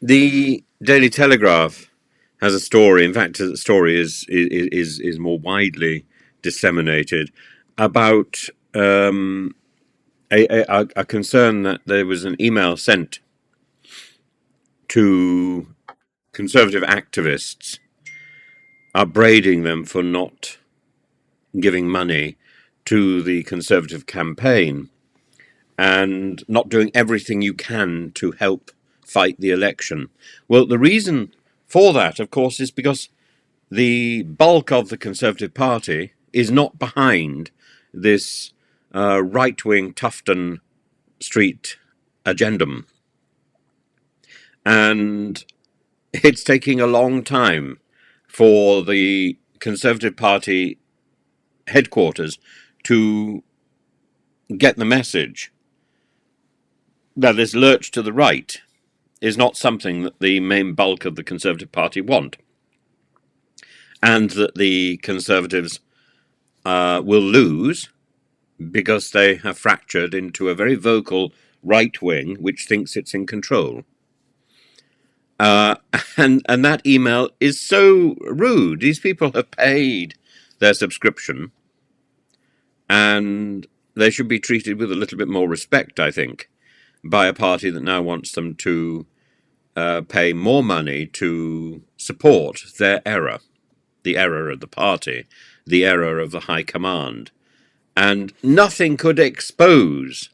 The Daily Telegraph has a story. In fact, the story is more widely disseminated about a concern that there was an email sent to conservative activists upbraiding them for not giving money to the Conservative campaign and not doing everything you can to help fight the election. Well, the reason for that, of course, is because the bulk of the Conservative Party is not behind this right-wing Tufton Street agendum. And it's taking a long time for the Conservative Party headquarters to get the message that this lurch to the right is not something that the main bulk of the Conservative Party want, and that the Conservatives will lose because they have fractured into a very vocal right wing which thinks it's in control. And that email is so rude. These people have paid their subscription, and they should be treated with a little bit more respect, I think, by a party that now wants them to pay more money to support their error, the error of the party, the error of the high command. And nothing could expose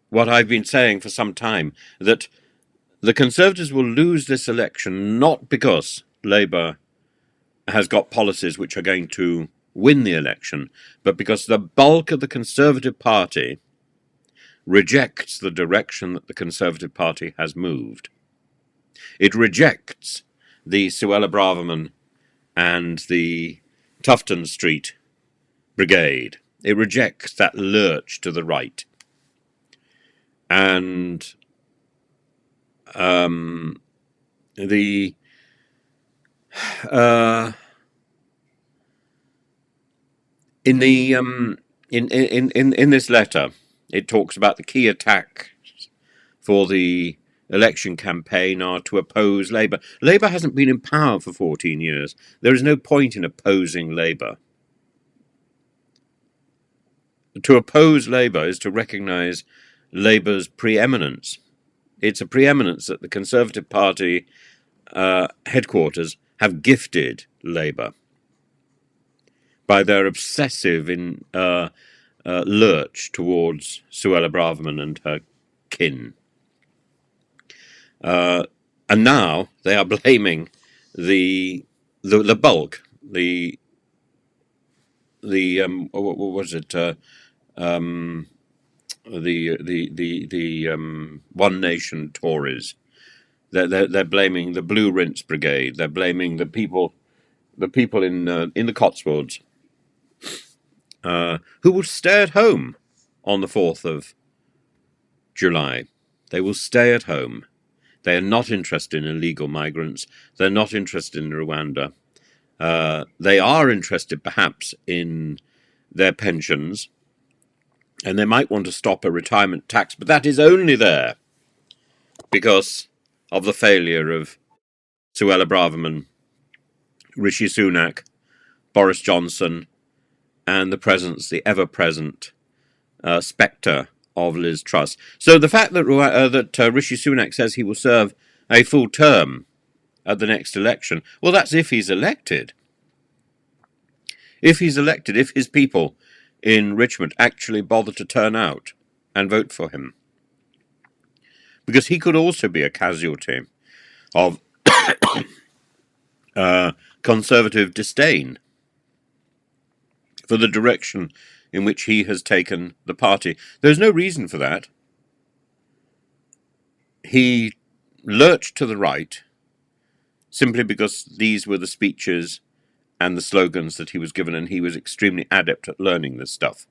what I've been saying for some time, that the Conservatives will lose this election not because Labour has got policies which are going to win the election, but because the bulk of the Conservative Party rejects the direction that the Conservative Party has moved. It rejects the Suella Braverman and the Tufton Street Brigade. It rejects that lurch to the right. And the in this letter, it talks about the key attacks for the election campaign are to oppose Labour. Labour hasn't been in power for 14 years. There is no point in opposing Labour. To oppose Labour is to recognise Labour's preeminence. It's a preeminence that the Conservative Party headquarters have gifted Labour by their obsessive lurch towards Suella Braverman and her kin. And now they are blaming the bulk, what was it? The One Nation Tories. They're blaming the Blue Rinse Brigade. They're blaming the people in the Cotswolds who will stay at home on the 4th of July. They will stay at home. They are not interested in illegal migrants. They're not interested in Rwanda. They are interested, perhaps, in their pensions, and they might want to stop a retirement tax, but that is only there because of the failure of Suella Braverman, Rishi Sunak, Boris Johnson, and the ever-present spectre of Liz Truss. So the fact that Rishi Sunak says he will serve a full term at the next election, well, that's if he's elected. If he's elected, if his people in Richmond actually bother to turn out and vote for him. Because he could also be a casualty of Conservative disdain for the direction in which he has taken the party. There's no reason for that. He lurched to the right simply because these were the speeches and the slogans that he was given, and he was extremely adept at learning this stuff.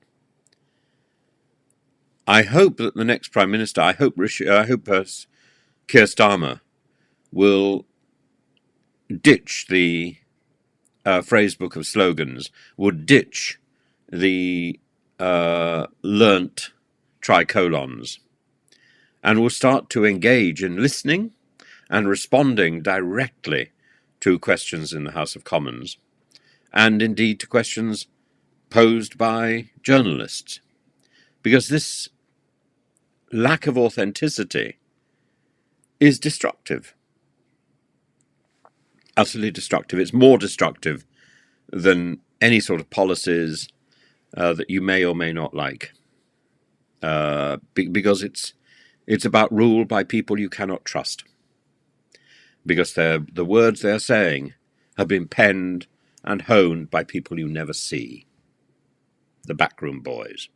I hope that the next Prime Minister, I hope Keir Starmer will ditch the phrase book of slogans, would ditch the learnt tricolons, and will start to engage in listening and responding directly to questions in the House of Commons, and indeed to questions posed by journalists. Because this lack of authenticity is destructive. Utterly destructive. It's more destructive than any sort of policies that you may or may not like. Because it's about rule by people you cannot trust. Because the words they're saying have been penned and honed by people you never see. The backroom boys.